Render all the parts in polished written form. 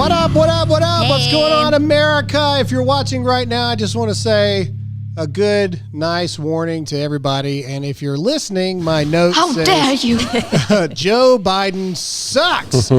What up, what up, what up? Hey. What's going on, America? If you're watching right now, I just want to say a good, nice warning to everybody. And if you're listening, my note How says, dare you? Joe Biden sucks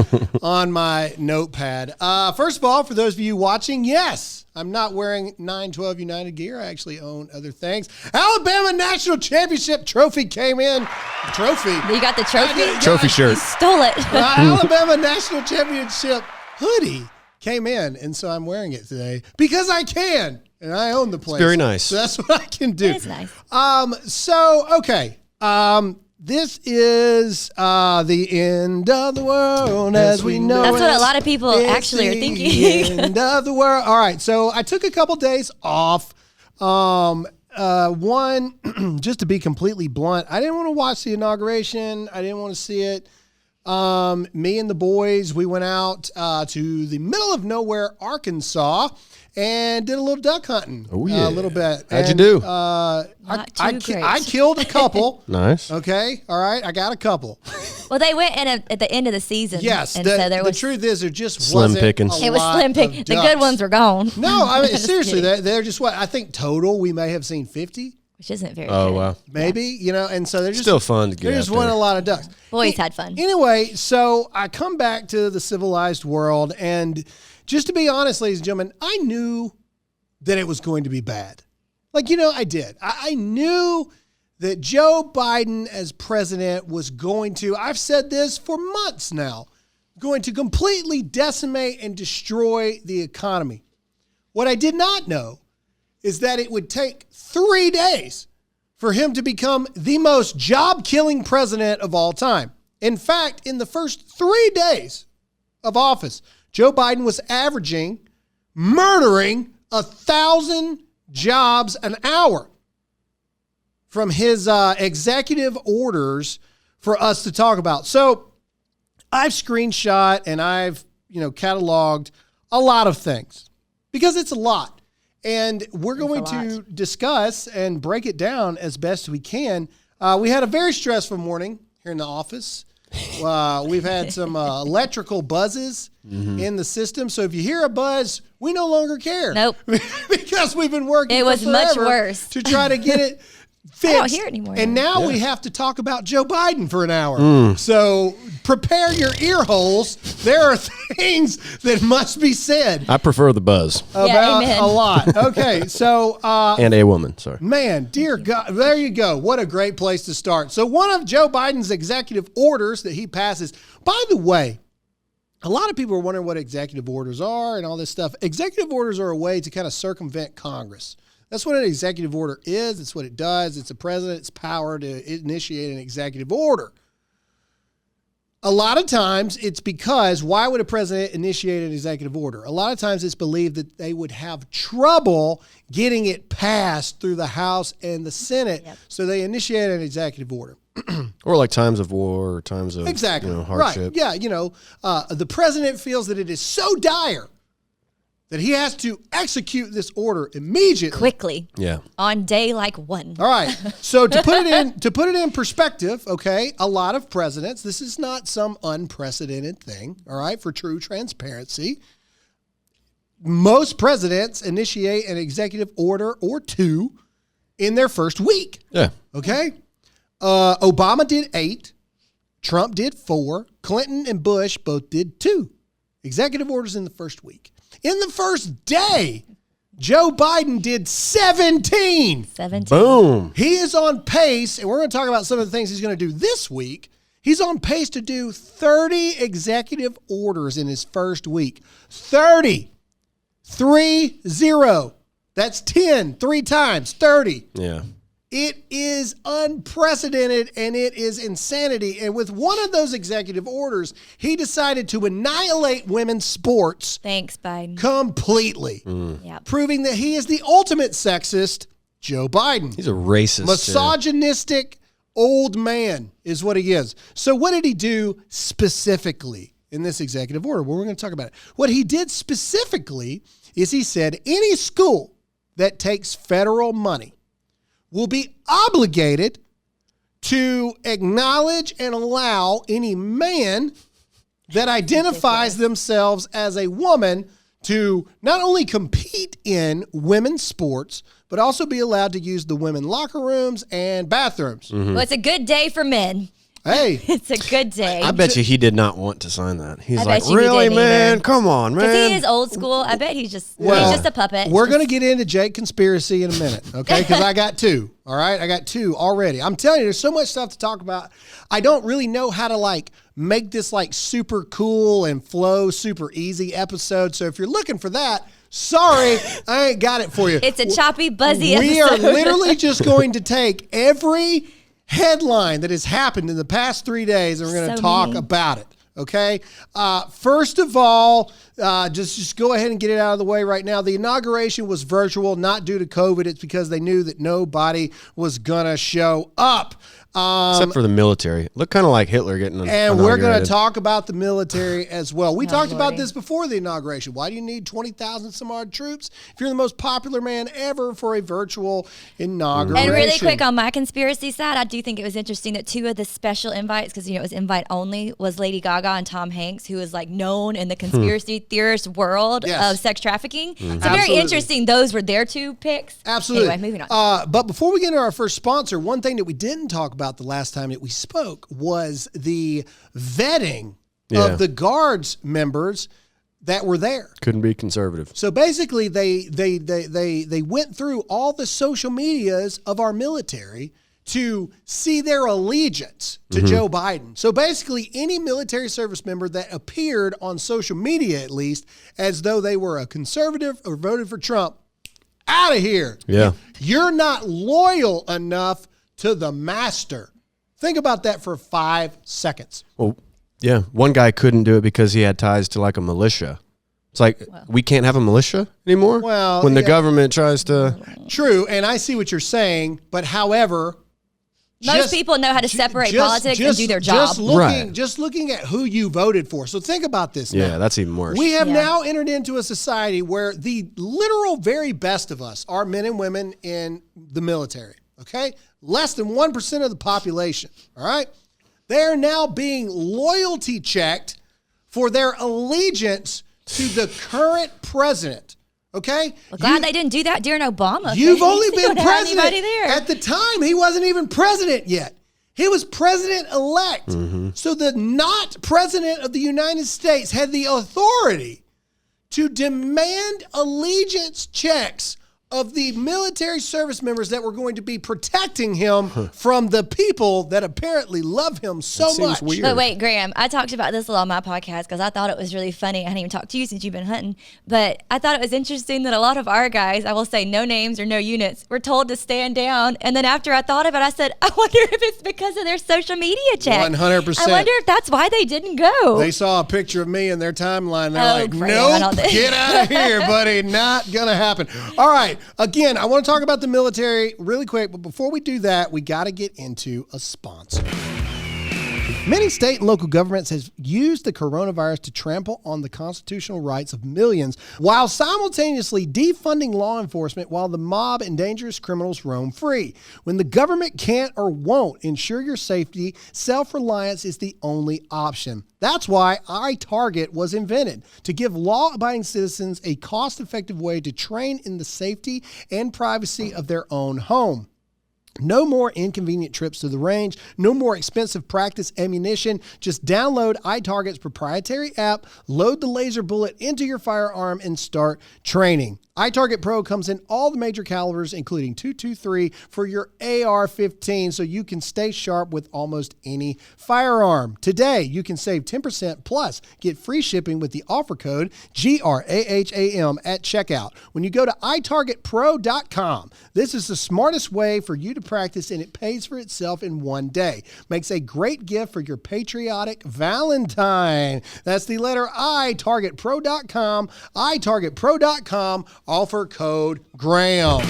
on my notepad. First of all, for those of you watching, yes, I'm not wearing 9/12 United gear. I actually own other things. Alabama National Championship trophy came in. Trophy. You got the trophy? Trophy shirt. You stole it. Alabama National Championship hoodie came in, and so I'm wearing it today because I can, and I own the place. Very nice. So that's what I can do. It is nice. Okay. This is the end of the world as we know That's it. what a lot of people It's actually are the thinking. end of the world. All right, so I took a couple days off. One, just to be completely blunt, I didn't want to watch the inauguration. I didn't want to see it. Me and the boys, we went out to the middle of nowhere, Arkansas, and did a little duck hunting. Oh, yeah. A little bit. How'd you do? I great. killed a couple. Nice. Okay. All right. I got a couple. Well, they went in at the end of the season. Yes. And The, so there the was, truth is there just Slim wasn't pickings. a it was lot slim pick. of The ducks. good ones were gone. No, I mean, Just seriously, kidding. they're just what I think total we may have seen 50, Which isn't very Oh, good. wow. maybe, you know, and so they're just Still fun to get There out just weren't there. a lot of ducks. Boys had fun. Anyway, so I come back to the civilized world, and just to be honest, ladies and gentlemen, I knew that it was going to be bad. Like, you know, I did. I knew that Joe Biden as president was going to, I've said this for months now, going to completely decimate and destroy the economy. What I did not know is that it would take 3 days for him to become the most job-killing president of all time. In fact, in the first 3 days of office, Joe Biden was murdering 1,000 jobs an hour from his executive orders for us to talk about. So I've screenshot and I've, cataloged a lot of things because it's a lot. And we're going to discuss and break it down as best we can. We had a very stressful morning here in the office. We've had some electrical buzzes in the system. So if you hear a buzz, we no longer care. Nope. Because we've been working It was much worse. to try to get it fixed. I don't hear it anymore. And now we have to talk about Joe Biden for an hour. So prepare your ear holes. There are things that must be said I prefer the buzz. about amen. a lot. Okay, so And a woman, sorry. man, dear God, there you go. What a great place to start. So one of Joe Biden's executive orders that he passes, by the way, a lot of people are wondering what executive orders are and all this stuff. Executive orders are a way to kind of circumvent Congress. That's what an executive order is. It's what it does. It's the president's power to initiate an executive order. A lot of times it's because, why would a president initiate an executive order? A lot of times it's believed that they would have trouble getting it passed through the House and the Senate. Yep. So they initiate an executive order. Or like times of war or times of hardship. Right. Yeah. The president feels that it is so dire that he has to execute this order immediately. Quickly. Yeah. On day like one. All right. So to put it in perspective, okay, a lot of presidents, this is not some unprecedented thing, all right, for true transparency. Most presidents initiate an executive order or two in their first week. Yeah. Okay? Obama did 8. Trump did 4. Clinton and Bush both did 2. Executive orders in the first week. In the first day, Joe Biden did 17. 17. Boom. He is on pace, and we're going to talk about some of the things he's going to do this week. He's on pace to do 30 executive orders in his first week. 30. 30. That's 10. 3 times. 30. Yeah. It is unprecedented and it is insanity. And with one of those executive orders, he decided to annihilate women's sports Thanks, Biden. completely, Yep. proving that he is the ultimate sexist, Joe Biden. He's a racist. Misogynistic old man is what he is. So what did he do specifically in this executive order? Well, we're going to talk about it. What he did specifically is he said any school that takes federal money will be obligated to acknowledge and allow any man that identifies themselves as a woman to not only compete in women's sports, but also be allowed to use the women locker rooms and bathrooms. Well, it's a good day for men. Hey. It's a good day. I bet you he did not want to sign that. He's I like, bet you he really, didn't man? either. Come on, man. Because he is old school. I bet he's just a puppet. We're going to get into Jake conspiracy in a minute, okay? Because I got two, all right? I got two already. I'm telling you, there's so much stuff to talk about. I don't really know how to, make this, super cool and flow, super easy episode. So if you're looking for that, sorry, I ain't got it for you. It's a choppy, buzzy episode. We are literally just going to take every headline that has happened in the past 3 days, and we're going to talk about it. Okay. First of all, just go ahead and get it out of the way right now. The inauguration was virtual, not due to COVID. It's because they knew that nobody was going to show up. Except for the military. Looked kind of like Hitler getting And we're going to talk about the military as well. We talked about this before the inauguration. Why do you need 20,000 some odd troops if you're the most popular man ever for a virtual inauguration? And really quick on my conspiracy side, I do think it was interesting that two of the special invites, because it was invite only, was Lady Gaga and Tom Hanks, who is known in the conspiracy theorist world of sex trafficking. So very interesting. Those were their two picks. Absolutely. Anyway, moving on. But before we get into our first sponsor, one thing that we didn't talk about the last time that we spoke was the vetting of the Guards members that were there. Couldn't be conservative. So basically, they went through all the social medias of our military to see their allegiance to Joe Biden. So basically, any military service member that appeared on social media, at least, as though they were a conservative or voted for Trump, out of here. Yeah. You're not loyal enough to the master. Think about that for 5 seconds. Well, yeah. One guy couldn't do it because he had ties to a militia. It's we can't have a militia anymore? Well, when the government tries to... True, and I see what you're saying, but however... Most people know how to separate politics and do their job. Just looking at who you voted for. So think about this now. Yeah, that's even worse. We have now entered into a society where the literal very best of us are men and women in the military, okay? Less than 1% of the population, all right? They are now being loyalty checked for their allegiance to the current president. Okay? Well, glad they didn't do that during Obama. You've only been president. There. At the time, he wasn't even president yet. He was president-elect. So the not president of the United States had the authority to demand allegiance checks of the military service members that were going to be protecting him from the people that apparently love him so much. Weird. But wait, Graham, I talked about this a lot on my podcast because I thought it was really funny. I hadn't even talked to you since you've been hunting, but I thought it was interesting that a lot of our guys, I will say no names or no units, were told to stand down. And then after I thought of it, I said, I wonder if it's because of their social media check. 100%. I wonder if that's why they didn't go. They saw a picture of me in their timeline. And they're nope, get out of here, buddy. Not going to happen. All right. Again, I want to talk about the military really quick, but before we do that, we got to get into a sponsor. Many state and local governments have used the coronavirus to trample on the constitutional rights of millions while simultaneously defunding law enforcement while the mob and dangerous criminals roam free. When the government can't or won't ensure your safety, self-reliance is the only option. That's why iTarget was invented, to give law-abiding citizens a cost-effective way to train in the safety and privacy of their own home. No more inconvenient trips to the range, no more expensive practice ammunition. Just download iTarget's proprietary app, load the laser bullet into your firearm, and start training. iTarget Pro comes in all the major calibers, including .223 for your AR-15, so you can stay sharp with almost any firearm. Today, you can save 10% plus get free shipping with the offer code GRAHAM at checkout. When you go to itargetpro.com, this is the smartest way for you to practice, and it pays for itself in one day. Makes a great gift for your patriotic Valentine. That's the letter I, targetpro.com, itargetpro.com, offer code Graham.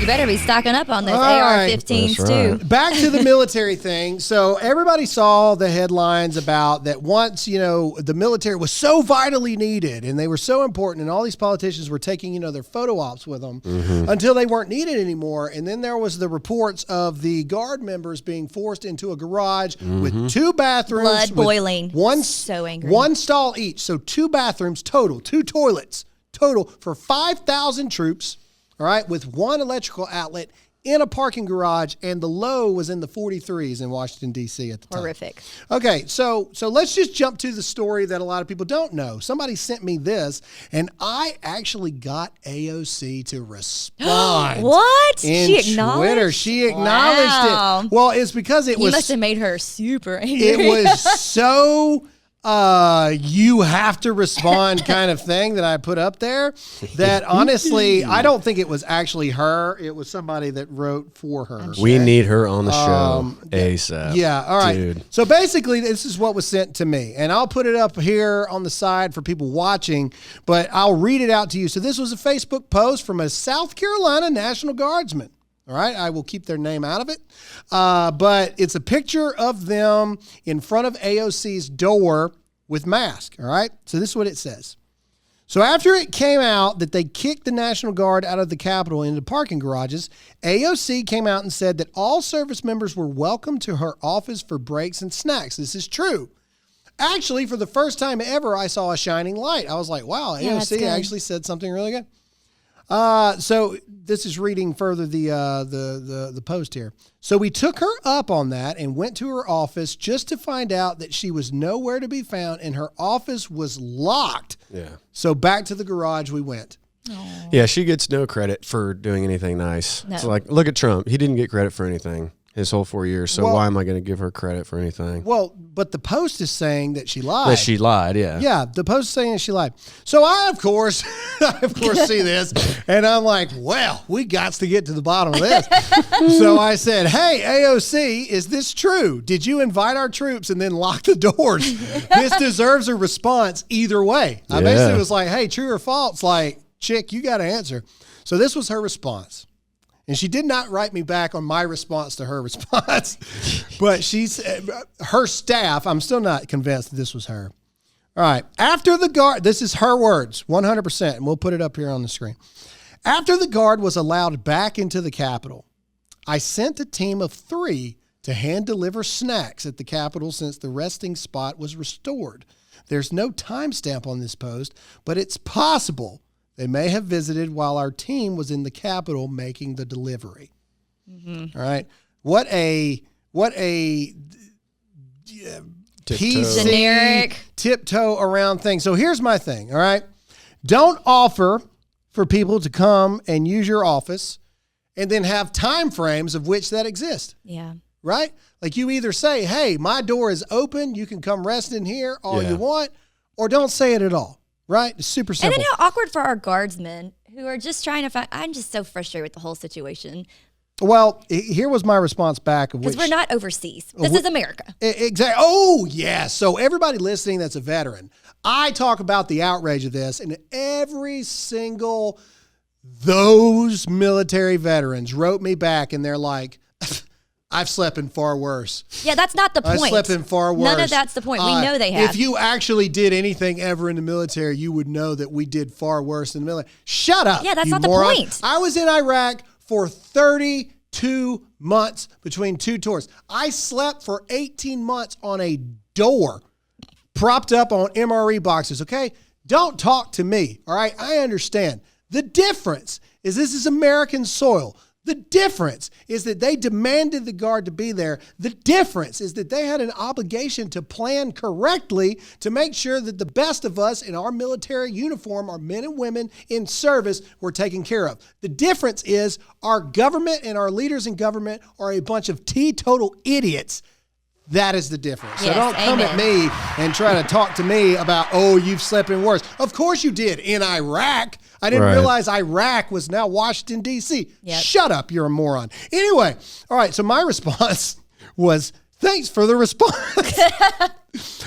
You better be stocking up on those All right. AR-15s That's too. right. Back to the military thing. So everybody saw the headlines about that once, the military was so vitally needed and they were so important and all these politicians were taking, their photo ops with them until they weren't needed anymore. And then there was the reports of the guard members being forced into a garage with 2 bathrooms. Blood with boiling. One, So angry. 1 stall each. So 2 bathrooms total, 2 toilets total for 5,000 troops. All right, with 1 electrical outlet in a parking garage, and the low was in the 43s in Washington, D.C. at the time. Horrific. Okay, so let's just jump to the story that a lot of people don't know. Somebody sent me this, and I actually got AOC to respond. What? In She acknowledged? Twitter. She acknowledged Wow. it. Well, it's because it You was must have made her super angry. it was so you have to respond kind of thing that I put up there that honestly, I don't think it was actually her. It was somebody that wrote for her. We need her on the show ASAP. Yeah. All right. Dude. So basically, this is what was sent to me, and I'll put it up here on the side for people watching, but I'll read it out to you. So this was a Facebook post from a South Carolina National Guardsman. All right, I will keep their name out of it. But it's a picture of them in front of AOC's door with mask. All right, so this is what it says. So after it came out that they kicked the National Guard out of the Capitol into parking garages, AOC came out and said that all service members were welcome to her office for breaks and snacks. This is true. Actually, for the first time ever, I saw a shining light. I was like, wow, Yeah, that's AOC good. actually said something really good. So this is reading further the post here. So we took her up on that and went to her office just to find out that she was nowhere to be found and her office was locked. Yeah. So back to the garage we went. Yeah, she gets no credit for doing anything nice. No. It's like, look at Trump. He didn't get credit for anything his whole 4 years. So Well- why am I going to give her credit for anything? Well, but the post is saying that she lied. That she lied, yeah. Yeah, the post is saying that she lied. So I, of course, see this, and I'm like, well, we got to get to the bottom of this. So I said, hey, AOC, is this true? Did you invite our troops and then lock the doors? This deserves a response either way. I basically was like, hey, true or false? Like, chick, you got to answer. So this was her response. And she did not write me back on my response to her response, but her staff, I'm still not convinced that this was her. All right. After the guard, this is her words, 100%, and we'll put it up here on the screen. After the guard was allowed back into the Capitol, I sent a team of 3 to hand deliver snacks at the Capitol since the resting spot was restored. There's no timestamp on this post, but it's possible they may have visited while our team was in the Capitol making the delivery. Mm-hmm. All right. What a PC Generic. tiptoe around thing. So here's my thing. All right. Don't offer for people to come and use your office and then have time frames of which that exist. Yeah. Right? Like you either say, hey, my door is open. You can come rest in here all you want, or don't say it at all. Right? It's super simple. And then how awkward for our guardsmen who are just trying to find. I'm just so frustrated with the whole situation Well, here was my response back of because which we're not overseas. This is America. Exactly. Oh, yeah. So everybody listening that's a veteran, I talk about the outrage of this, and every single those military veterans wrote me back, and they're like, I've slept in far worse. Yeah, that's not the point. I slept in far worse. None of that's the point. We know they have. If you actually did anything ever in the military, you would know that we did far worse in the military. Shut up. Yeah, that's you not the moron. point. I was in Iraq for 32 months between 2 tours. I slept for 18 months on a door propped up on MRE boxes, okay? Don't talk to me, all right? I understand. The difference is this is American soil. The difference is that they demanded the guard to be there. The difference is that they had an obligation to plan correctly to make sure that the best of us in our military uniform, our men and women in service, were taken care of. The difference is our government and our leaders in government are a bunch of teetotal idiots. That is the difference. Yes, so don't come at me and try to talk to me about, oh, you've slept in worse. Of course you did in Iraq. I didn't realize Iraq was now Washington, D.C. Yep. Shut up. You're a moron. Anyway, all right. So my response was, thanks for the response.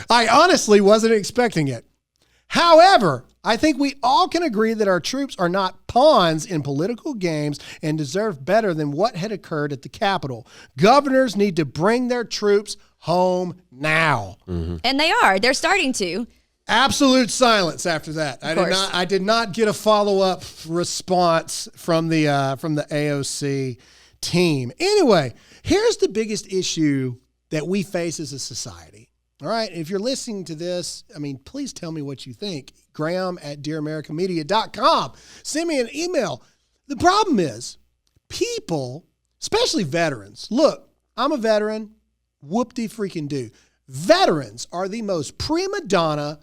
I honestly wasn't expecting it. However, I think we all can agree that our troops are not pawns in political games and deserve better than what had occurred at the Capitol. Governors need to bring their troops home now. Mm-hmm. And they are. They're starting to. Absolute silence after that. I did not get a follow-up response from the AOC team. Anyway, here's the biggest issue that we face as a society. All right, if you're listening to this, please tell me what you think. Graham@DearAmericanMedia.com. Send me an email. The problem is people, especially veterans. Look, I'm a veteran. Whoop-de-freaking-do. Veterans are the most prima donna,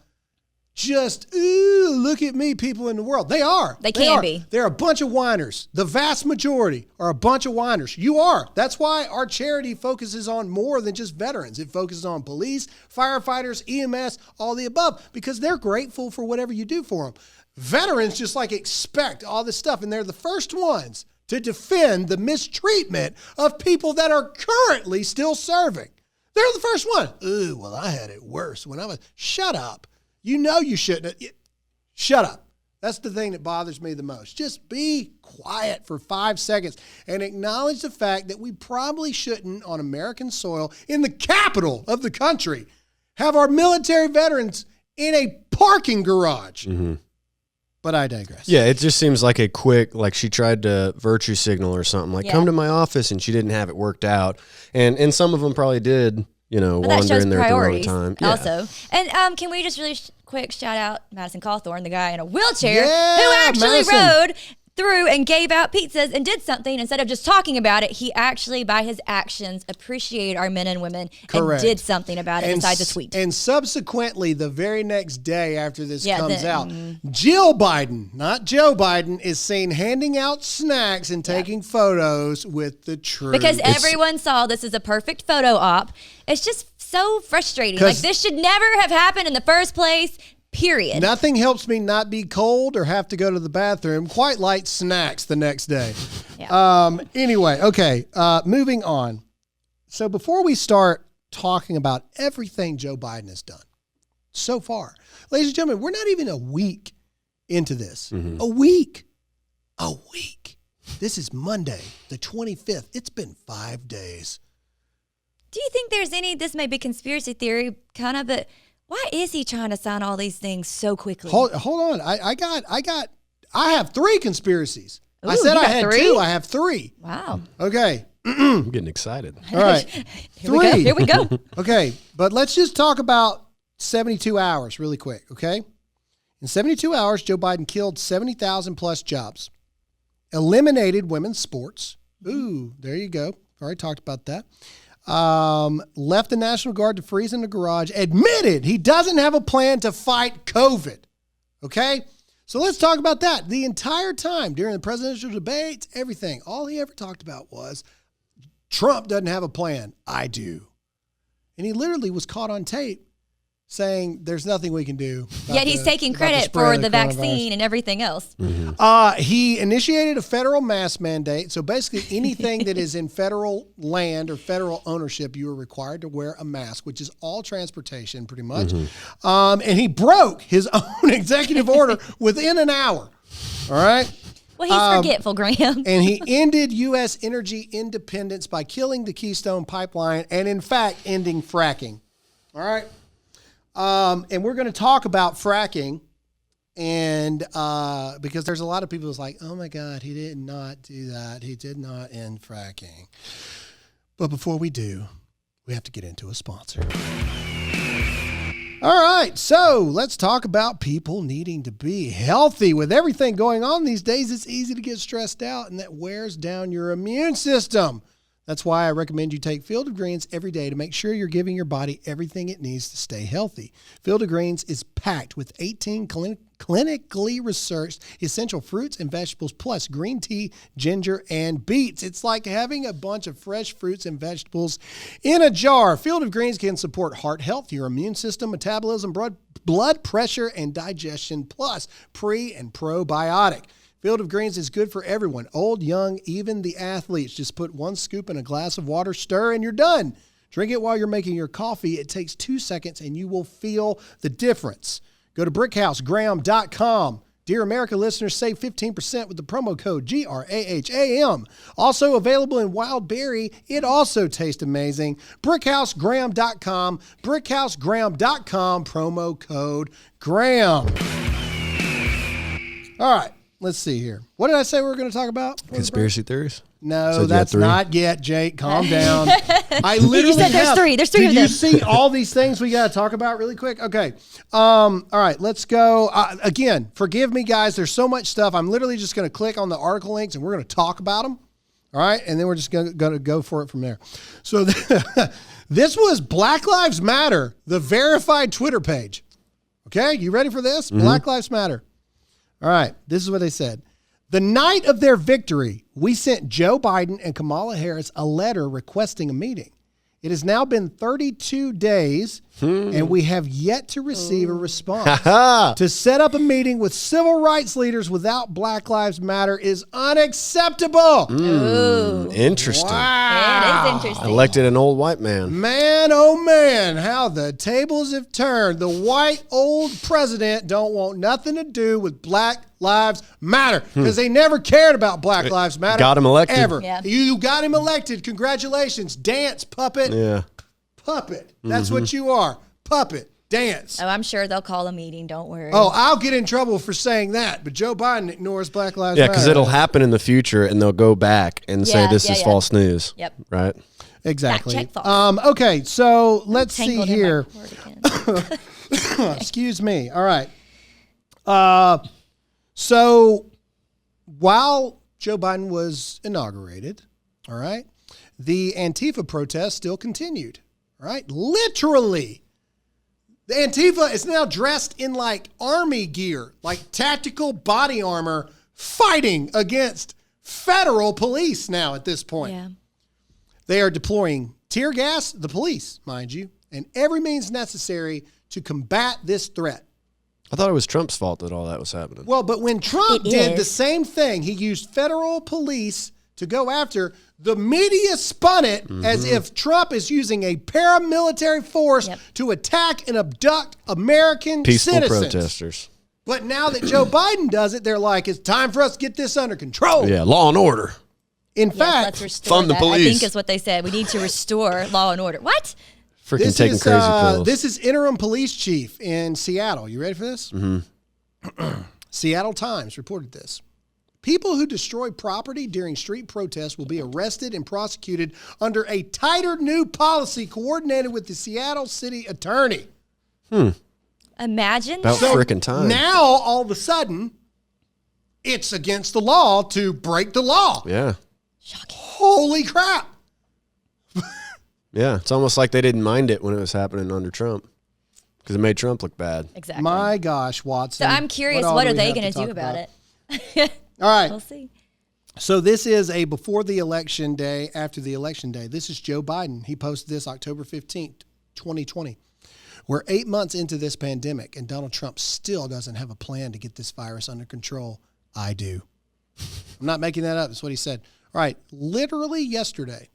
just, ooh, look at me, people in the world. They are. They can be. They're a bunch of whiners. The vast majority are a bunch of whiners. You are. That's why our charity focuses on more than just veterans. It focuses on police, firefighters, EMS, all the above, because they're grateful for whatever you do for them. Veterans just expect all this stuff, and they're the first ones to defend the mistreatment of people that are currently still serving. They're the first one. Ooh, well, I had it worse when I was. Shut up. You know you shouldn't. Shut up. That's the thing that bothers me the most. Just be quiet for 5 seconds and acknowledge the fact that we probably shouldn't, on American soil, in the capital of the country, have our military veterans in a parking garage. Mm-hmm. But I digress. Yeah, it just seems like a quick, she tried to virtue signal or something, come to my office, and she didn't have it worked out. And some of them probably did. Wander in there at the wrong time. Yeah. Also. And can we just really quick shout out Madison Cawthorn, the guy in a wheelchair Yeah, who actually Madison. rode through and gave out pizzas and did something. Instead of just talking about it, he actually, by his actions, appreciated our men and women Correct. and did something about it besides a tweet. And subsequently, the very next day after this comes out, Jill Biden, not Joe Biden, is seen handing out snacks and taking photos with the troops. Because everyone saw this is a perfect photo op. It's just so frustrating. This should never have happened in the first place. Period. Nothing helps me not be cold or have to go to the bathroom quite like snacks the next day. Yeah. Anyway, okay, moving on. So before we start talking about everything Joe Biden has done so far, ladies and gentlemen, we're not even a week into this. Mm-hmm. A week. This is Monday, the 25th. It's been 5 days. Do you think there's this may be conspiracy theory kind of, but why is he trying to sign all these things so quickly? Hold on. I have 3 conspiracies. Ooh, I said you I got had 3? 2. I have 3. Wow. Okay. I'm getting excited. All right. Here we go. Okay. But let's just talk about 72 hours really quick. Okay. In 72 hours, Joe Biden killed 70,000 plus jobs, eliminated women's sports. Ooh, there you go. Already talked about that. Left the National Guard to freeze in the garage, admitted he doesn't have a plan to fight COVID. Okay? So let's talk about that. The entire time during the presidential debates, everything, all he ever talked about was Trump doesn't have a plan. I do. And he literally was caught on tape saying there's nothing we can do. Yet he's taking credit for the vaccine and everything else. Mm-hmm. He initiated a federal mask mandate. So basically anything that is in federal land or federal ownership, you are required to wear a mask, which is all transportation pretty much. Mm-hmm. And he broke his own executive order within an hour. All right. Well, he's forgetful, Graham. And he ended U.S. energy independence by killing the Keystone Pipeline and, in fact, ending fracking. All right. And we're going to talk about fracking, and because there's a lot of people who's like, oh my God, he did not do that. He did not end fracking. But before we do, we have to get into a sponsor. All right, so let's talk about people needing to be healthy. With everything going on these days, it's easy to get stressed out, and that wears down your immune system. That's why I recommend you take Field of Greens every day to make sure you're giving your body everything it needs to stay healthy. Field of Greens is packed with 18 clinically researched essential fruits and vegetables, plus green tea, ginger, and beets. It's like having a bunch of fresh fruits and vegetables in a jar. Field of Greens can support heart health, your immune system, metabolism, blood pressure, and digestion, plus pre- and probiotic. Field of Greens is good for everyone, old, young, even the athletes. Just put 1 scoop in a glass of water, stir, and you're done. Drink it while you're making your coffee. It takes 2 seconds, and you will feel the difference. Go to brickhousegraham.com. Dear America listeners, save 15% with the promo code GRAHAM. Also available in wild berry. It also tastes amazing. brickhousegraham.com. brickhousegraham.com. Promo code Graham. All right. Let's see here. What did I say we were going to talk about? Conspiracy theories? No, that's not yet, Jake. Calm down. I literally You said there's three. There's three of them. Do you see all these things we got to talk about really quick? Okay. All right, let's go. Again, forgive me, guys. There's so much stuff. I'm literally just going to click on the article links, and we're going to talk about them. All right? And then we're just going to go for it from there. So this was Black Lives Matter, the verified Twitter page. Okay? You ready for this? Mm-hmm. Black Lives Matter. All right, this is what they said. The night of their victory, we sent Joe Biden and Kamala Harris a letter requesting a meeting. It has now been 32 days, and we have yet to receive a response. To set up a meeting with civil rights leaders without Black Lives Matter is unacceptable. Interesting. Wow. It is interesting. Elected an old white man. Man, oh man, how the tables have turned. The white old president don't want nothing to do with Black Lives Matter because they never cared about Black Lives Matter. Got him elected. Ever. Yeah. You got him elected. Congratulations. Dance, puppet. Yeah. Puppet. That's what you are. Puppet. Dance. Oh, I'm sure they'll call a meeting. Don't worry. Oh, I'll get in trouble for saying that, but Joe Biden ignores Black Lives Matter. Yeah, because it'll happen in the future, and they'll go back and say this is false news. Yep. Right? Exactly. Fact check false. Okay, so let's see Tangled in here. my cord again. Excuse me. All right. So while Joe Biden was inaugurated, all right, the Antifa protest still continued, all right? Literally, the Antifa is now dressed in like army gear, like tactical body armor, fighting against federal police now at this point. Yeah. They are deploying tear gas, the police, mind you, and every means necessary to combat this threat. I thought it was Trump's fault that all that was happening. Well, but when Trump did the same thing, he used federal police to go after, the media spun it as if Trump is using a paramilitary force to attack and abduct American Peaceful citizens. protesters. But now that Joe Biden does it, they're like, it's time for us to get this under control. Yeah, law and order. In fact, let's restore fund the that. police. I think is what they said. We need to restore law and order. What? Freaking taking crazy pills. This is interim police chief in Seattle. You ready for this? Mm-hmm. Seattle Times reported this. People who destroy property during street protests will be arrested and prosecuted under a tighter new policy coordinated with the Seattle city attorney. Imagine About that. freaking time. Now, all of a sudden, it's against the law to break the law. Yeah. Shocking. Holy crap. Yeah. It's almost like they didn't mind it when it was happening under Trump because it made Trump look bad. Exactly. My gosh, Watson. So I'm curious, what are they going to do about it? All right. We'll see. So this is a before the election day, after the election day. This is Joe Biden. He posted this October 15th, 2020. We're 8 months into this pandemic, and Donald Trump still doesn't have a plan to get this virus under control. I do. I'm not making that up. That's what he said. All right. Literally yesterday,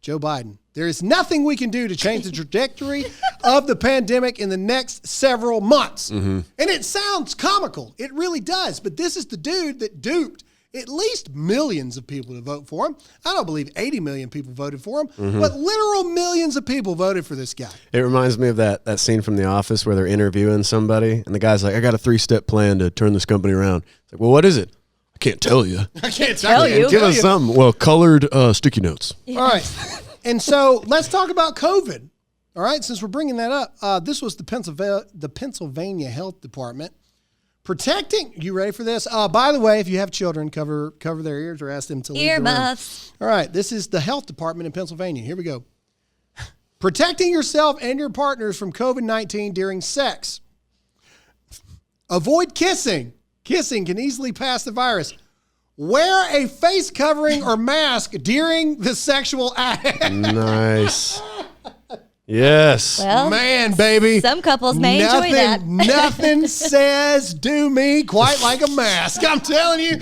Joe Biden, there is nothing we can do to change the trajectory of the pandemic in the next several months. Mm-hmm. And it sounds comical. It really does. But this is the dude that duped at least millions of people to vote for him. I don't believe 80 million people voted for him, but literal millions of people voted for this guy. It reminds me of that scene from The Office where they're interviewing somebody, and the guy's like, I got a 3-step plan to turn this company around. It's like, well, what is it? I can't tell you. I can't tell you. Give us something. Well, colored sticky notes. All right. And so let's talk about COVID. All right. Since we're bringing that up, this was the Pennsylvania Health Department protecting. You ready for this? By the way, if you have children, cover their ears or ask them to leave the room. Earmuffs. All right. This is the health department in Pennsylvania. Here we go. Protecting yourself and your partners from COVID-19 during sex. Avoid kissing. Kissing can easily pass the virus. Wear a face covering or mask during the sexual act. Nice. Yes. Well, Man, baby. some couples may enjoy that. Nothing says do me quite like a mask. I'm telling you.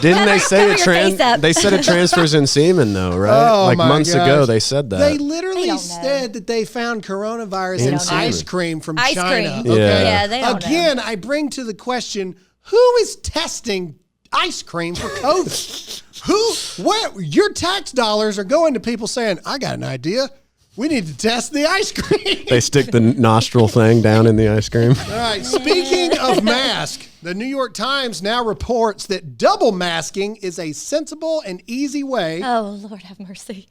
Didn't they say they said it transfers in semen though, right? Oh, like my months gosh. ago they said that. They literally They don't said that they found coronavirus in Insane. ice cream from Ice China. cream. Okay? Yeah, they don't Again, I bring to the question, who is testing ice cream for COVID? Where your tax dollars are going to people saying, I got an idea. We need to test the ice cream. They stick the nostril thing down in the ice cream. All right. Speaking of mask, the New York Times now reports that double masking is a sensible and easy way. Oh, Lord have mercy.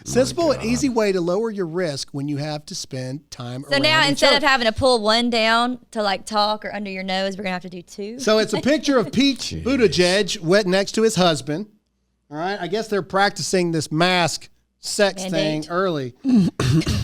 Sensible and easy way to lower your risk when you have to spend time around So now each instead other. of having to pull one down to like talk or under your nose, we're going to have to do two. So it's a picture of Pete Buttigieg wet next to his husband. All right. I guess they're practicing this mask sex Mandate. thing early. And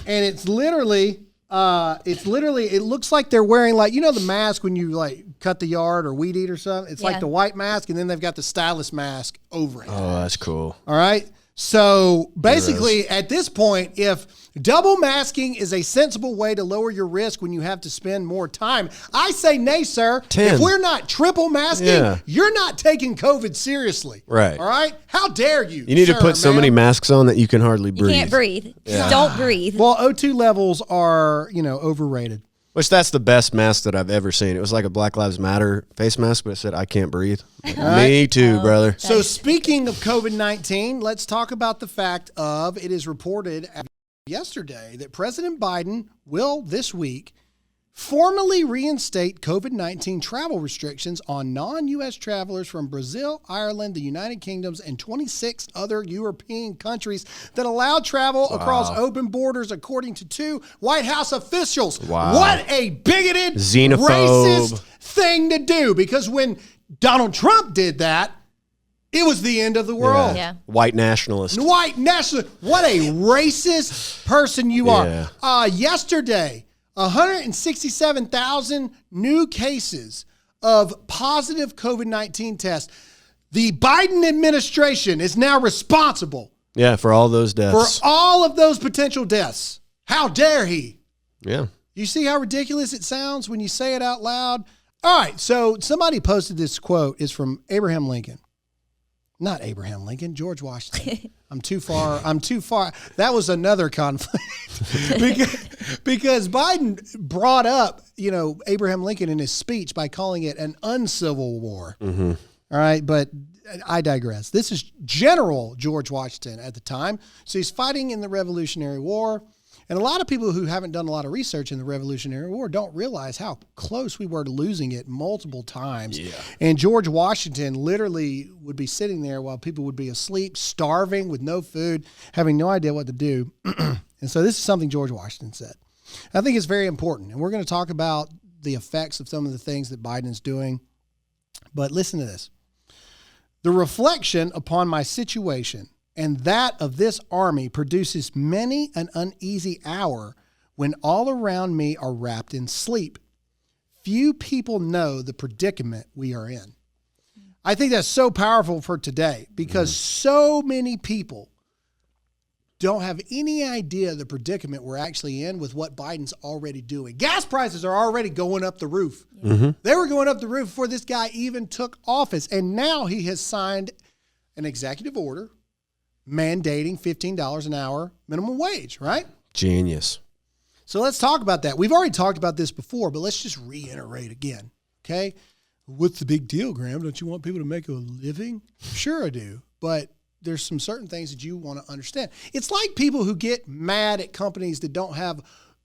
it's literally, it looks like they're wearing like, you know, the mask when you like cut the yard or weed eat or something. It's like Yeah. the white mask and then they've got the stylist mask over it. Oh, that's cool. All right. So basically, at this point, if double masking is a sensible way to lower your risk when you have to spend more time, I say nay, sir. 10. If we're not triple masking, Yeah. you're not taking COVID seriously. Right. All right. How dare you? You need to sir, put so ma'am? many masks on that you can hardly You breathe. can't breathe. Just don't breathe. Well, O2 levels are, overrated. Which that's the best mask that I've ever seen. It was like a Black Lives Matter face mask, but it said, I can't breathe. Like, me too, brother. So speaking of COVID-19, let's talk about the fact of it is reported yesterday that President Biden will this week formally reinstate COVID-19 travel restrictions on non-U.S. travelers from Brazil, Ireland, the United Kingdom, and 26 other European countries that allow travel across open borders, according to 2 White House officials. Wow. What a bigoted, Xenophobe. racist thing to do, because when Donald Trump did that, it was the end of the world. Yeah. White nationalist. White national. What a racist person you are. Yesterday, 167,000 new cases of positive COVID-19 tests. The Biden administration is now responsible Yeah, for all those for deaths. all of those potential deaths. How dare he? Yeah. You see how ridiculous it sounds when you say it out loud? All right, so somebody posted this quote. It's from Abraham Lincoln. Not Abraham Lincoln, George Washington. I'm too far. That was another conflict because Biden brought up, Abraham Lincoln in his speech by calling it an uncivil war. Mm-hmm. All right, but I digress. This is General George Washington at the time. So he's fighting in the Revolutionary War. And a lot of people who haven't done a lot of research in the Revolutionary War don't realize how close we were to losing it multiple times. Yeah. And George Washington literally would be sitting there while people would be asleep, starving with no food, having no idea what to do. And so this is something George Washington said. I think it's very important. And we're going to talk about the effects of some of the things that Biden's doing. But listen to this. The reflection upon my situation and that of this army produces many an uneasy hour when all around me are wrapped in sleep. Few people know the predicament we are in. I think that's so powerful for today because so many people don't have any idea the predicament we're actually in with what Biden's already doing. Gas prices are already going up the roof. Mm-hmm. They were going up the roof before this guy even took office. And now he has signed an executive order mandating $15 an hour minimum wage, right? Genius. So let's talk about that. We've already talked about this before, but let's just reiterate again, okay? What's the big deal, Graham? Don't you want people to make a living? Sure I do, but there's some certain things that you want to understand. It's like people who get mad at companies that don't have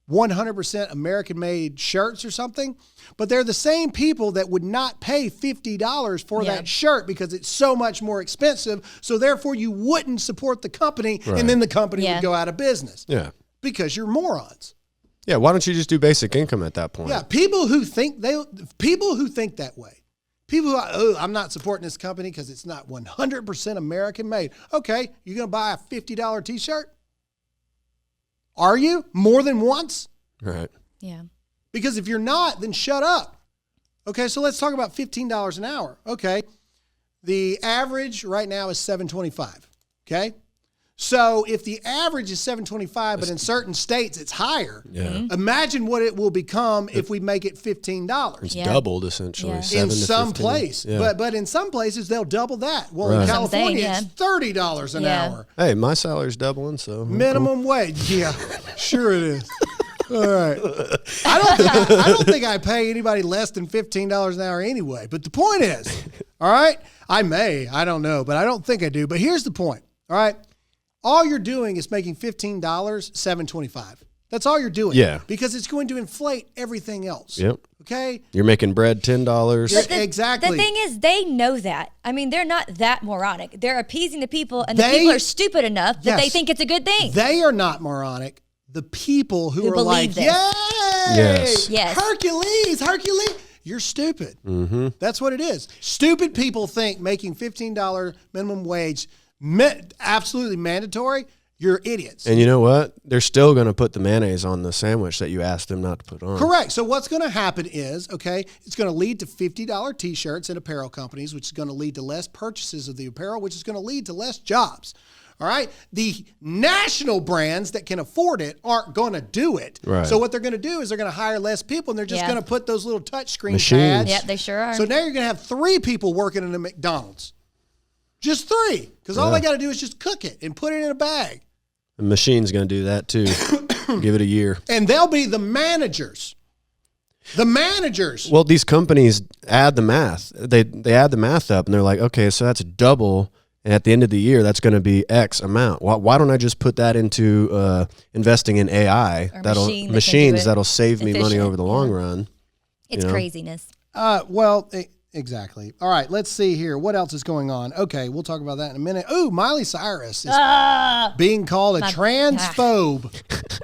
100% American-made shirts or something, but they're the same people that would not pay $50 for that shirt because it's so much more expensive, so therefore you wouldn't support the company, and then the company would go out of business. Yeah. Because you're morons. Yeah, why don't you just do basic income at that point? Yeah, people who think that way. People who, I'm not supporting this company because it's not 100% American-made. Okay, you're going to buy a $50 T-shirt? Are you? More than once? Right. Yeah. Because if you're not, then shut up. Okay, so let's talk about $15 an hour. Okay, the average right now is $7.25. Okay, So if the average is $7.25, but in certain states it's higher, imagine what it will become if we make it $15. It's doubled essentially. Yeah. In some place, but in some places they'll double that. Well, in Right. California, it's $30 an hour. Hey, my salary's doubling, so Minimum wage. Yeah, sure it is. All right. I don't think I pay anybody less than $15 an hour anyway. But the point is, all right, I don't know, but I don't think I do. But here's the point. All right. All you're doing is making $15, $7.25. That's all you're doing. Yeah. Because it's going to inflate everything else. Yep. Okay? You're making bread $10. Exactly. The thing is, they know that. I mean, they're not that moronic. They're appeasing the people, and the people are stupid enough that they think it's a good thing. They are not moronic. The people who are like, believe this. yay! Yes. Hercules! You're stupid. Mm-hmm. That's what it is. Stupid people think making $15 minimum wage absolutely mandatory. You're idiots. And you know what? They're still going to put the mayonnaise on the sandwich that you asked them not to put on. Correct. So what's going to happen is, it's going to lead to $50 T-shirts in apparel companies, which is going to lead to less purchases of the apparel, which is going to lead to less jobs. All right. The national brands that can afford it aren't going to do it. Right. So what they're going to do is they're going to hire less people, and they're just going to put those little touchscreen machines. pads. Yep, they sure are. So now you're going to have 3 people working in a McDonald's. Just 3. Because all they got to do is just cook it and put it in a bag. The machine's going to do that too. Give it a year. And they'll be the managers. The managers. Well, these companies add the math. They add the math up, and they're like, okay, so that's double. And at the end of the year, that's going to be X amount. Why don't I just put that into investing in AI? That'll save me money over the long run. It's craziness. Exactly. All right, let's see here. What else is going on? Okay, we'll talk about that in a minute. Ooh, Miley Cyrus is being called a transphobe.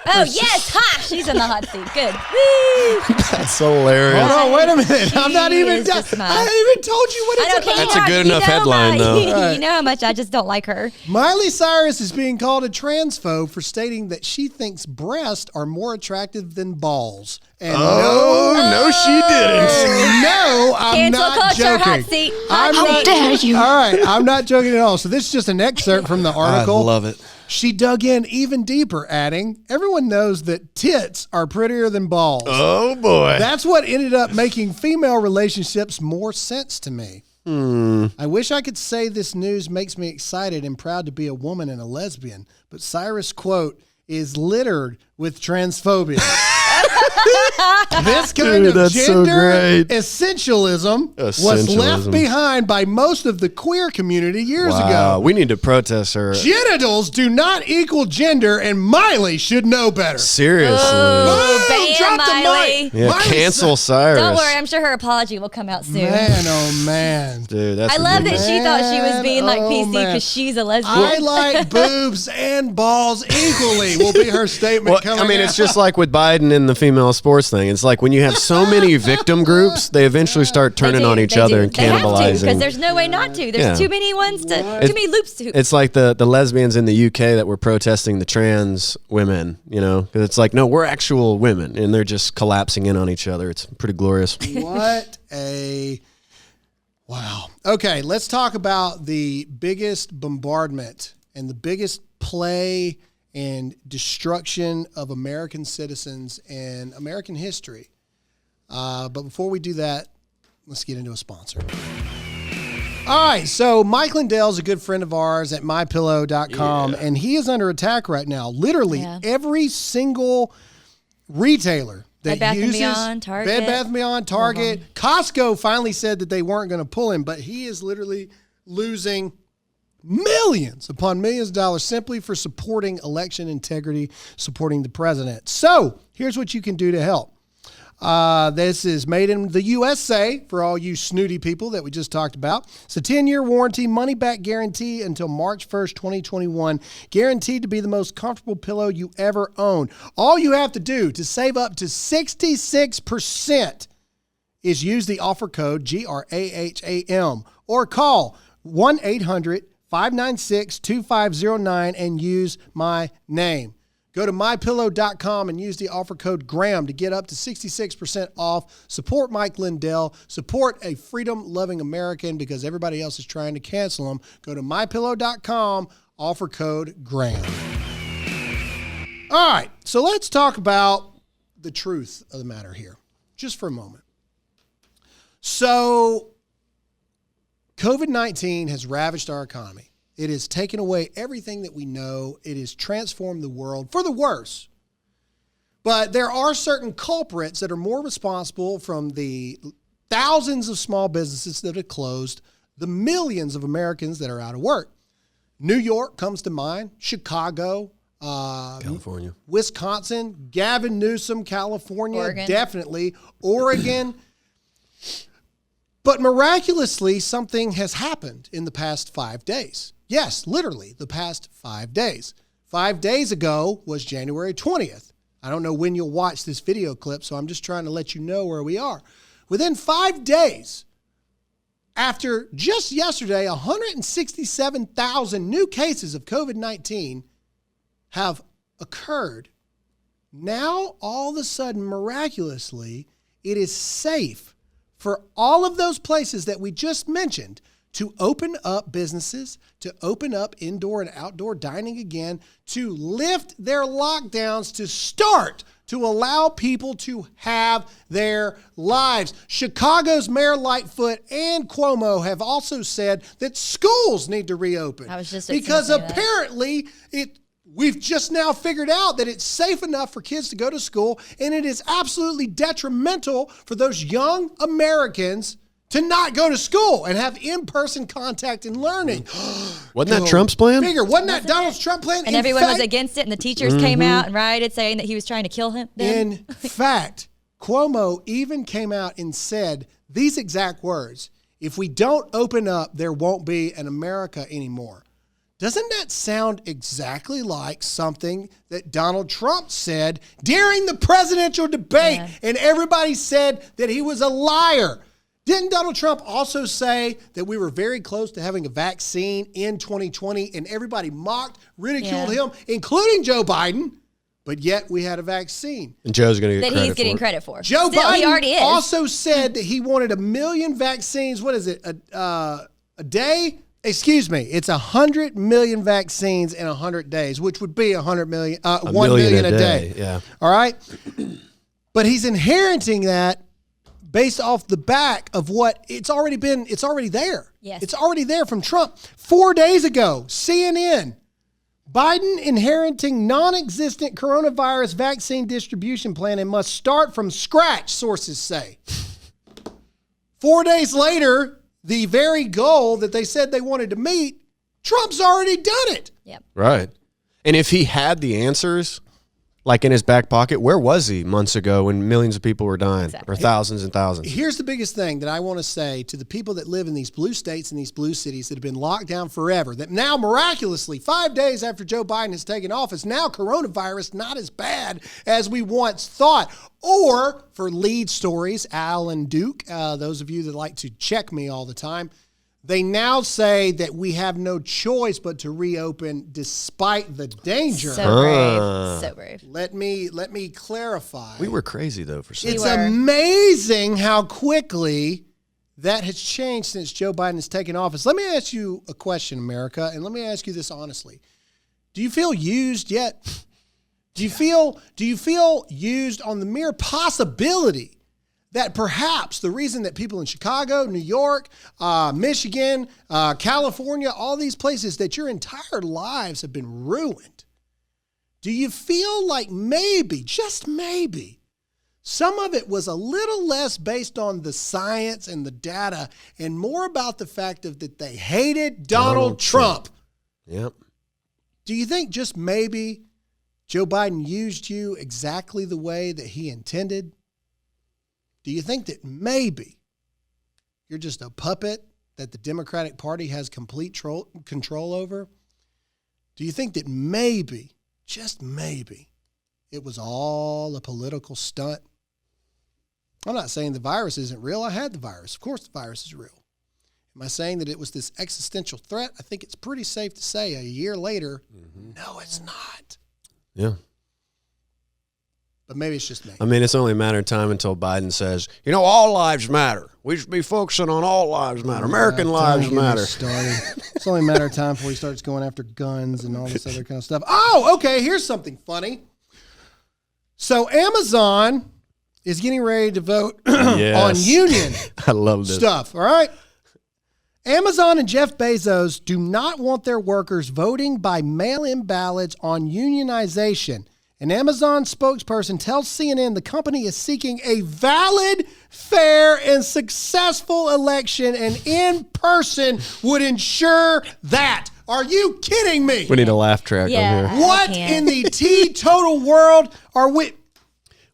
Oh, yes. Ha! She's in the hot seat. Good. Woo! That's hilarious. Hold on, wait a minute. I haven't even told you what it's about. That's a good enough headline, though. You know how much I just don't like her. Miley Cyrus is being called a transphobe for stating that she thinks breasts are more attractive than balls. And no, she didn't. No, I'm Cancel not culture, joking. hot seat. How dare you? All right, I'm not joking at all. So this is just an excerpt from the article. I love it. She dug in even deeper, adding, everyone knows that tits are prettier than balls. Oh, boy. That's what ended up making female relationships more sense to me. I wish I could say this news makes me excited and proud to be a woman and a lesbian, but Cyrus' quote is littered with transphobia. This kind of gender essentialism was left behind by most of the queer community years ago. We need to protest her. Genitals do not equal gender, and Miley should know better. Seriously. Oh, Drop Miley. the mic. Yeah, cancel Cyrus. Don't worry, I'm sure her apology will come out soon. Man, oh man. Dude, that's I love that she thought she was being like PC because she's a lesbian. I like boobs and balls equally will be her statement coming out. It's just like with Biden and the female sports thing. It's like when you have so many victim groups, they eventually start turning on each other and cannibalizing. Because there's no way not to. There's too many ones too many loops to. It's like the lesbians in the UK that were protesting the trans women, because it's like, no, we're actual women, and they're just collapsing in on each other. It's pretty glorious. Wow. Okay, let's talk about the biggest bombardment and the biggest play and destruction of American citizens in American history. But before we do that, let's get into a sponsor. All right, so Mike Lindell is a good friend of ours at MyPillow.com, and he is under attack right now. Literally every single retailer that uses Bed Bath & Beyond, Target, Costco finally said that they weren't going to pull him, but he is literally losing millions upon millions of dollars simply for supporting election integrity, supporting the president. So here's what you can do to help. This is made in the USA for all you snooty people that we just talked about. It's a 10-year warranty, money-back guarantee until March 1st, 2021. Guaranteed to be the most comfortable pillow you ever own. All you have to do to save up to 66% is use the offer code GRAHAM or call 1-800-596-2509 and use my name. Go to MyPillow.com and use the offer code GRAHAM to get up to 66% off. Support Mike Lindell. Support a freedom-loving American because everybody else is trying to cancel him. Go to MyPillow.com. offer code GRAHAM. All right, so let's talk about the truth of the matter here, just for a moment. So, COVID-19 has ravaged our economy. It has taken away everything that we know. It has transformed the world for the worse. But there are certain culprits that are more responsible, from the thousands of small businesses that have closed, the millions of Americans that are out of work. New York comes to mind, Chicago, California, Wisconsin, Gavin Newsom, California, Oregon. Definitely, Oregon. But miraculously, something has happened in the past 5 days. Yes, literally, the past 5 days. 5 days ago was January 20th. I don't know when you'll watch this video clip, so I'm just trying to let you know where we are. Within 5 days, after just yesterday, 167,000 new cases of COVID-19 have occurred. Now, all of a sudden, miraculously, it is safe for all of those places that we just mentioned to open up businesses, to open up indoor and outdoor dining again, to lift their lockdowns, to start to allow people to have their lives. Chicago's Mayor Lightfoot and Cuomo have also said that schools need to reopen. I was just because gonna say that. apparently we've just now figured out that it's safe enough for kids to go to school, and it is absolutely detrimental for those young Americans to not go to school and have in-person contact and learning. Wasn't that Trump's plan? Figure, wasn't that Donald Trump's plan? And everyone was against it, and the teachers came out and rioted, saying that he was trying to kill him. In fact, Cuomo even came out and said these exact words: if we don't open up, there won't be an America anymore. Doesn't that sound exactly like something that Donald Trump said during the presidential debate? Yeah. And everybody said that he was a liar. Didn't Donald Trump also say that we were very close to having a vaccine in 2020, and everybody mocked, ridiculed him, including Joe Biden, but yet we had a vaccine? And Joe's going to get That credit he's getting for it. credit for. Joe Still, Biden he already is. also said that he wanted 1 million vaccines. What is it? A day? Excuse me. It's 100 million vaccines in 100 days, which would be 100 million, 1 million a day. Yeah. All right. But he's inheriting that based off the back of what it's already there. Yes. It's already there from Trump. 4 days ago, CNN, Biden inheriting non-existent coronavirus vaccine distribution plan and must start from scratch, sources say. 4 days later, the very goal that they said they wanted to meet, Trump's already done it. Yep. Right. And if he had the answers, like in his back pocket, where was he months ago when millions of people were dying, Exactly. or thousands and thousands? Here's the biggest thing that I want to say to the people that live in these blue states and these blue cities that have been locked down forever, that now miraculously, 5 days after Joe Biden has taken office, now coronavirus not as bad as we once thought. Or for lead stories, Al and Duke, those of you that like to check me all the time, they now say that we have no choice but to reopen despite the danger. So brave. So brave. Let me clarify. We were crazy, though, for some It's We were. amazing how quickly that has changed since Joe Biden has taken office. Let me ask you a question, America, and let me ask you this honestly. Do you feel used yet? Do you feel used on the mere possibility that perhaps the reason that people in Chicago, New York, Michigan, California, all these places, that your entire lives have been ruined? Do you feel like maybe, just maybe, some of it was a little less based on the science and the data and more about the fact of that they hated Donald Trump? Yep. Do you think just maybe Joe Biden used you exactly the way that he intended? Do you think that maybe you're just a puppet that the Democratic Party has complete control over? Do you think that maybe, just maybe, it was all a political stunt? I'm not saying the virus isn't real. I had the virus. Of course the virus is real. Am I saying that it was this existential threat? I think it's pretty safe to say a year later, no, it's not. Yeah. but maybe it's just me. I mean, it's only a matter of time until Biden says, all lives matter. We should be focusing on all lives matter. American lives matter. It's only a matter of time before he starts going after guns and all this other kind of stuff. Oh, okay. Here's something funny. So Amazon is getting ready to vote on union I love this stuff. All right. Amazon and Jeff Bezos do not want their workers voting by mail-in ballots on unionization. An Amazon spokesperson tells CNN the company is seeking a valid, fair, and successful election, and in person would ensure that. Are you kidding me? We need a laugh track on here. What in the teetotal world are we?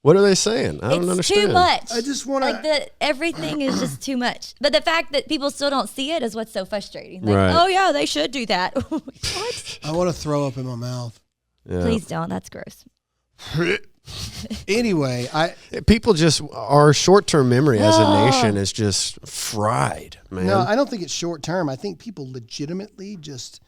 What are they saying? I don't It's understand. too much. I just want like everything is just too much. But the fact that people still don't see it is what's so frustrating. Like, Right. oh yeah, they should do that. What? I want to throw up in my mouth. Yeah. Please don't. That's gross. Anyway, People just, our short-term memory as a nation is just fried, man. No, I don't think it's short term. I think people legitimately just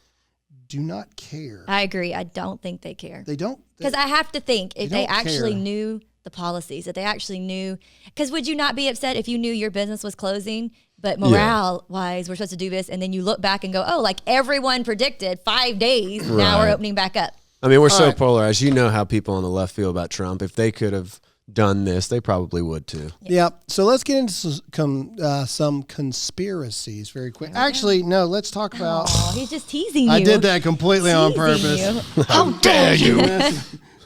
do not care. I agree. I don't think they care. They don't. Because I have to think if they don't actually care. knew the policies, if they actually knew, because would you not be upset if you knew your business was closing, but morale-wise, we're supposed to do this, and then you look back and go, oh, like everyone predicted 5 days, now we're Right. opening back up. I mean, we're so right. polarized. You know how people on the left feel about Trump. If they could have done this, they probably would too. Yep. So let's get into some conspiracies very quick. Actually, no. Let's talk about. Oh, he's just teasing you. I did that completely on Teasing purpose. you. How dare you?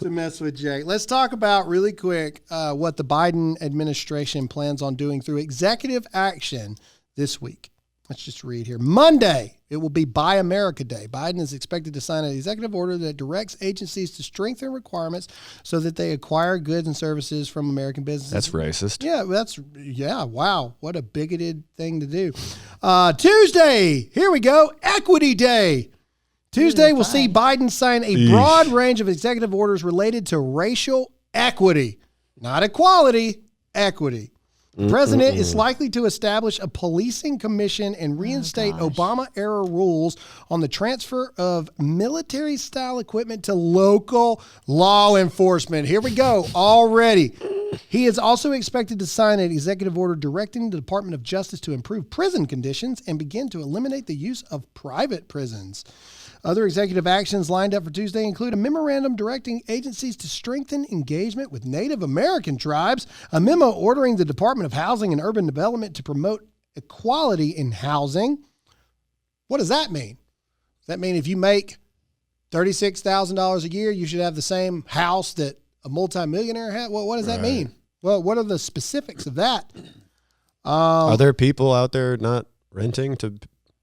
To mess with Jake. Let's talk about really quick what the Biden administration plans on doing through executive action this week. Let's just read here. Monday, it will be Buy America Day. Biden is expected to sign an executive order that directs agencies to strengthen requirements so that they acquire goods and services from American businesses. That's racist. Yeah, wow. What a bigoted thing to do. Tuesday, here we go. Equity Day. Tuesday, we'll see Biden sign a broad range of executive orders related to racial equity, not equality, equity. The president is likely to establish a policing commission and reinstate Obama-era rules on the transfer of military-style equipment to local law enforcement. Here we go, already. He is also expected to sign an executive order directing the Department of Justice to improve prison conditions and begin to eliminate the use of private prisons. Other executive actions lined up for Tuesday include a memorandum directing agencies to strengthen engagement with Native American tribes, a memo ordering the Department of Housing and Urban Development to promote equality in housing. What does that mean? Does that mean if you make $36,000 a year, you should have the same house that a multimillionaire had? Well, what does that mean? Well, what are the specifics of that? Are there people out there not renting to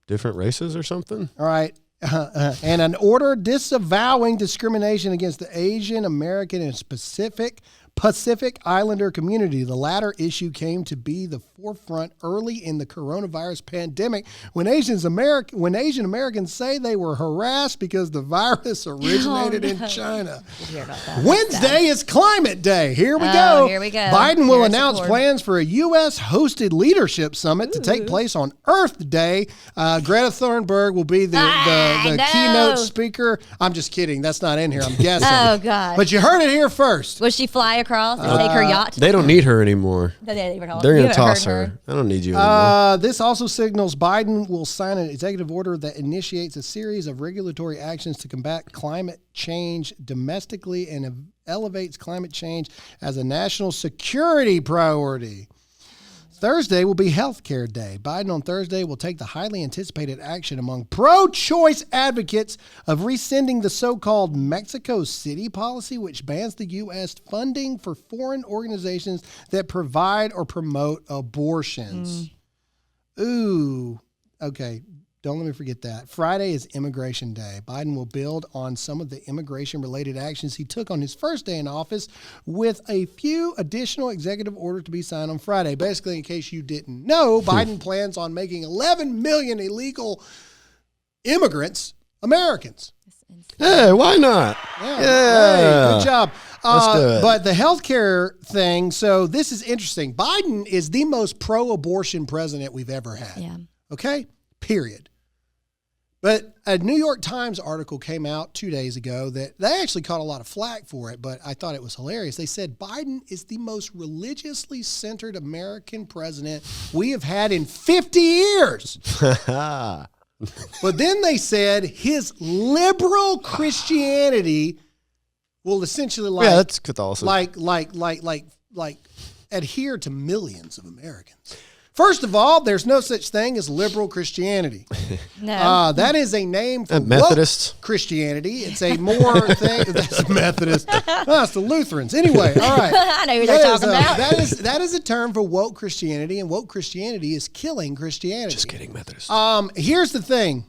different races or something? All right. And an order disavowing discrimination against the Asian American and Pacific Islander community. The latter issue came to be the forefront early in the coronavirus pandemic when Asian Americans say they were harassed because the virus originated in China. Hear about that. Wednesday is Climate Day. Here we Oh, go. here we go. Biden will Here's announce support. plans for a U.S.-hosted leadership summit to take place on Earth Day. Greta Thunberg will be the no. keynote speaker. I'm just kidding. That's not in here. I'm guessing. Oh, God. But you heard it here first. Will she fly across and take her yacht? They don't need her anymore. They're They're going to toss her. I don't need you anymore. This also signals Biden will sign an executive order that initiates a series of regulatory actions to combat climate change domestically and elevates climate change as a national security priority. Thursday will be Healthcare Day. Biden on Thursday will take the highly anticipated action among pro-choice advocates of rescinding the so-called Mexico City policy, which bans the U.S. funding for foreign organizations that provide or promote abortions. Ooh, okay. Don't let me forget that. Friday is Immigration Day. Biden will build on some of the immigration-related actions he took on his first day in office with a few additional executive orders to be signed on Friday. Basically, in case you didn't know, Biden plans on making 11 million illegal immigrants Americans. Hey, why not? Yeah. Yeah. Hey, good job. Let's do it. But the healthcare thing, so this is interesting. Biden is the most pro-abortion president we've ever had. Yeah. Okay? Period. But a New York Times article came out 2 days ago that they actually caught a lot of flack for it, but I thought it was hilarious. They said Biden is the most religiously centered American president we have had in 50 years. But then they said his liberal Christianity will essentially that's Catholicism. like adhere to millions of Americans. First of all, there's no such thing as liberal Christianity. No. That is a name for Methodists. woke Christianity. It's a more thing. That's Methodist. That's the Lutherans. Anyway, all right. I know who they're talking about. That is a term for woke Christianity, and woke Christianity is killing Christianity. Just kidding, Methodist. Here's the thing.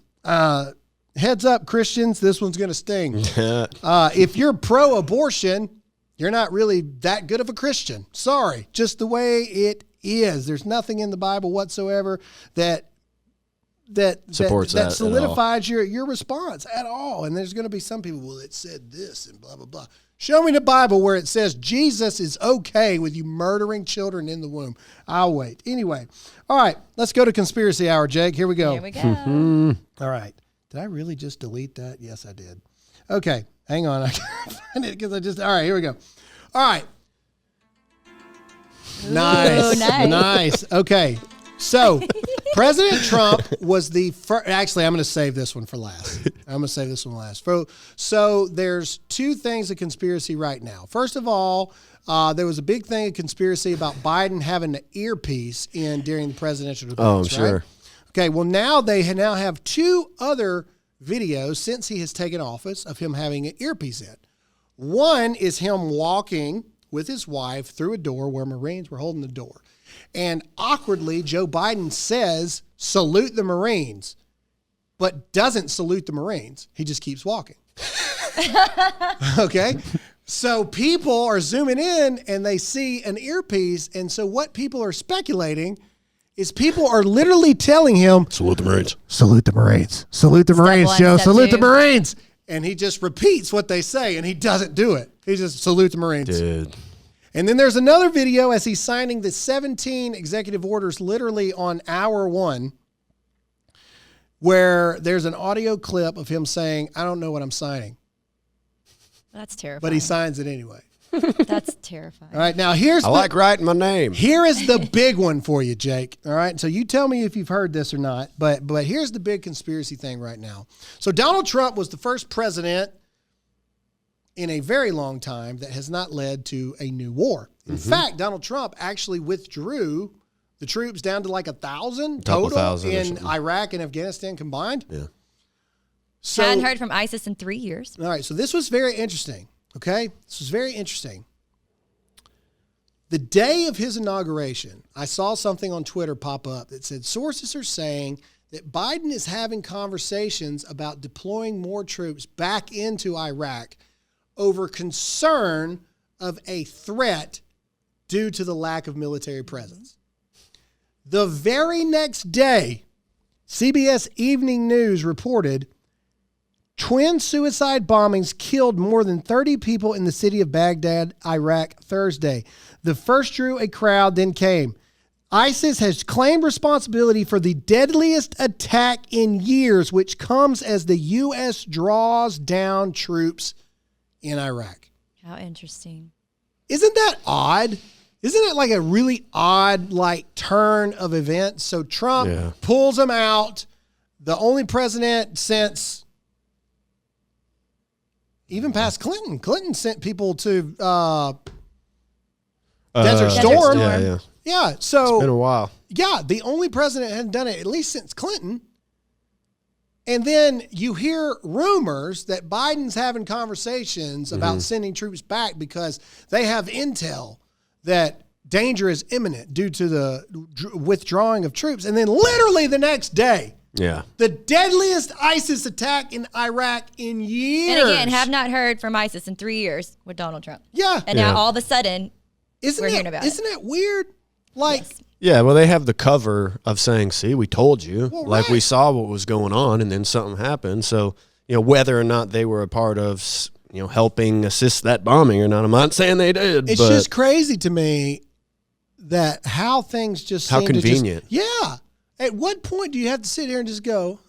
Heads up, Christians. This one's going to sting. If you're pro-abortion, you're not really that good of a Christian. Sorry. Just the way it is. There's nothing in the Bible whatsoever that supports that solidifies your response at all. And there's going to be some people, well, it said this and blah, blah, blah. Show me the Bible where it says Jesus is okay with you murdering children in the womb. I'll wait. Anyway. All right. Let's go to Conspiracy Hour, Jake. Here we go. Here we go. All right. Did I really just delete that? Yes, I did. Okay. Hang on. I can't find it because all right, here we go. All right. Nice. Nice. Okay. So President Trump was the first. Actually, I'm going to save this one for last. So there's two things of conspiracy right now. First of all, there was a big thing of conspiracy about Biden having an earpiece during the presidential debates. Oh, I'm sure. Right? Okay. Well, now they now have two other videos since he has taken office of him having an earpiece in. One is him walking with his wife through a door where Marines were holding the door. And awkwardly, Joe Biden says, salute the Marines, but doesn't salute the Marines. He just keeps walking. Okay? So people are zooming in and they see an earpiece. And so what people are speculating is people are literally telling him, salute the Marines. Salute the Marines. Salute the Marines, one, Joe. step Salute two. the Marines. And he just repeats what they say, and he doesn't do it. He just salute the Marines. Dude. And then there's another video as he's signing the 17 executive orders literally on hour one, where there's an audio clip of him saying, I don't know what I'm signing. That's terrifying. But he signs it anyway. That's terrifying. All right, now I like writing my name. Here is the big one for you, Jake. All right, so you tell me if you've heard this or not, but here's the big conspiracy thing right now. So Donald Trump was the first president in a very long time that has not led to a new war. In fact, Donald Trump actually withdrew the troops down to like 1,000 total in Iraq and Afghanistan combined. Yeah. So, Hadn't heard from ISIS in 3 years. all right, so this was very interesting. Okay, this was very interesting. The day of his inauguration, I saw something on Twitter pop up that said sources are saying that Biden is having conversations about deploying more troops back into Iraq over concern of a threat due to the lack of military presence. The very next day, CBS Evening News reported twin suicide bombings killed more than 30 people in the city of Baghdad, Iraq, Thursday. The first drew a crowd, then came. ISIS has claimed responsibility for the deadliest attack in years, which comes as the U.S. draws down troops in Iraq. How interesting. Isn't that odd? Isn't it like a really odd turn of events? So Trump pulls them out. The only president since even past Clinton. Clinton sent people to Desert Storm. Yeah. So it's been a while. Yeah, the only president hadn't done it at least since Clinton. And then you hear rumors that Biden's having conversations about sending troops back because they have intel that danger is imminent due to the withdrawing of troops. And then literally the next day, the deadliest ISIS attack in Iraq in years. And again, have not heard from ISIS in 3 years with Donald Trump. Yeah. And now all of a sudden, we're hearing about it. Isn't that weird? Yeah, well, they have the cover of saying, see, we told you. Well, we saw what was going on, and then something happened. So, whether or not they were a part of, helping assist that bombing or not, I'm not saying they did. It's just crazy to me that how things just how seem convenient. To just, yeah. At what point do you have to sit here and just go,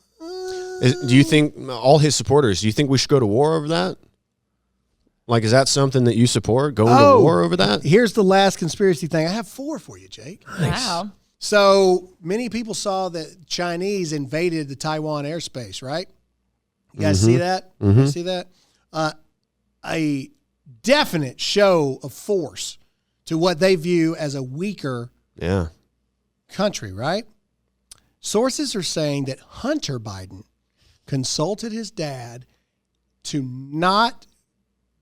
Do you think all his supporters? Do you think we should go to war over that? Like, is that something that you support? Going to war over that? Here's the last conspiracy thing. I have 4 for you, Jake. Nice. Wow. So many people saw that Chinese invaded the Taiwan airspace, right? You guys see that? You see that? A definite show of force to what they view as a weaker country, right? Sources are saying that Hunter Biden consulted his dad to not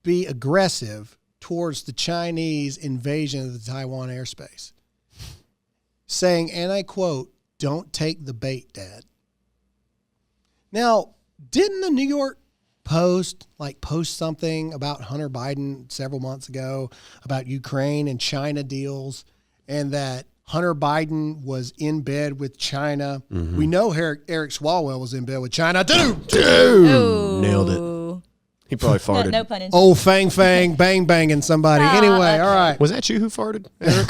be aggressive towards the Chinese invasion of the Taiwan airspace, saying, and I quote, "Don't take the bait, Dad." Now, didn't the New York Post post something about Hunter Biden several months ago about Ukraine and China deals, and that Hunter Biden was in bed with China? We know Eric Swalwell was in bed with China too. Nailed it. He probably farted. No pun intended. Oh, fang, bang, banging somebody. Anyway, all right. Was that you who farted, Eric?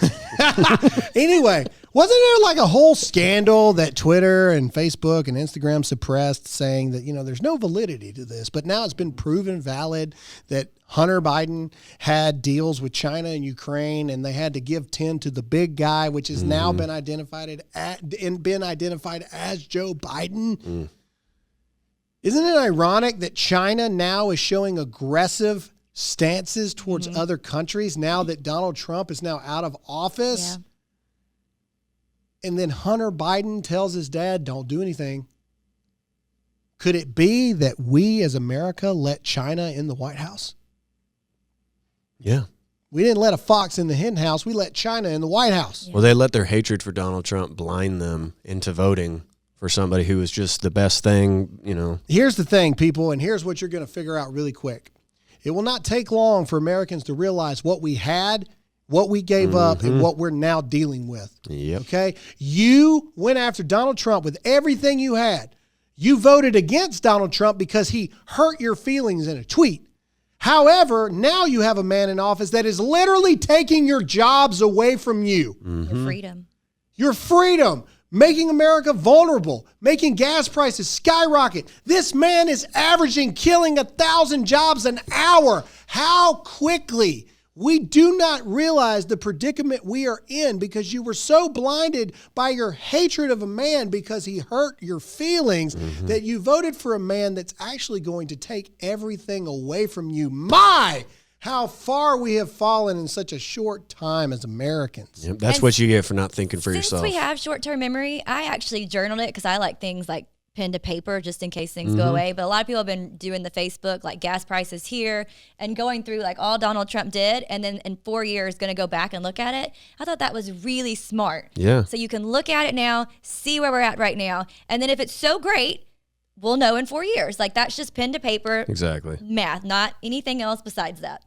Anyway, wasn't there a whole scandal that Twitter and Facebook and Instagram suppressed, saying that, there's no validity to this, but now it's been proven valid that Hunter Biden had deals with China and Ukraine, and they had to give 10 to the big guy, which has now been identified as Joe Biden. Isn't it ironic that China now is showing aggressive stances towards other countries now that Donald Trump is now out of office? Yeah. And then Hunter Biden tells his dad, don't do anything. Could it be that we as America let China in the White House? Yeah. We didn't let a fox in the hen house. We let China in the White House. Yeah. Well, they let their hatred for Donald Trump blind them into voting for somebody who is just the best thing, Here's the thing, people, and here's what you're going to figure out really quick. It will not take long for Americans to realize what we had, what we gave up, and what we're now dealing with. Yep. Okay? You went after Donald Trump with everything you had. You voted against Donald Trump because he hurt your feelings in a tweet. However, now you have a man in office that is literally taking your jobs away from you. Your freedom. Your freedom. Making America vulnerable, making gas prices skyrocket. This man is killing 1,000 jobs an hour. How quickly? We do not realize the predicament we are in because you were so blinded by your hatred of a man because he hurt your feelings that you voted for a man that's actually going to take everything away from you. How far we have fallen in such a short time as Americans. Yep, that's what you get for not thinking for yourself. Since we have short-term memory, I actually journaled it because I like things like pen to paper just in case things go away. But a lot of people have been doing the Facebook, gas prices here, and going through all Donald Trump did, and then in 4 years going to go back and look at it. I thought that was really smart. Yeah. So you can look at it now, see where we're at right now, and then if it's so great, we'll know in 4 years. That's just pen to paper. Exactly. Math, not anything else besides that.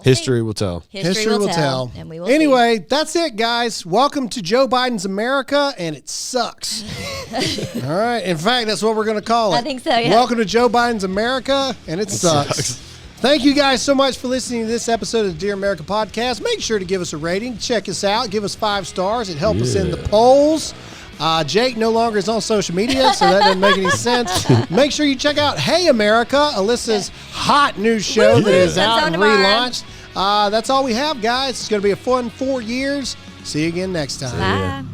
History will tell. History will tell. And we will anyway, that's it, guys. Welcome to Joe Biden's America, and it sucks. All right. In fact, that's what we're going to call it. I think so, yeah. Welcome to Joe Biden's America, and it sucks. Thank you guys so much for listening to this episode of the Dear America podcast. Make sure to give us a rating. Check us out. Give us 5 stars. It helps us in the polls. Jake no longer is on social media, so that doesn't make any sense. Make sure you check out Hey America, Alyssa's hot new show that is out and relaunched. That's all we have, guys. It's going to be a fun 4 years. See you again next time. Bye.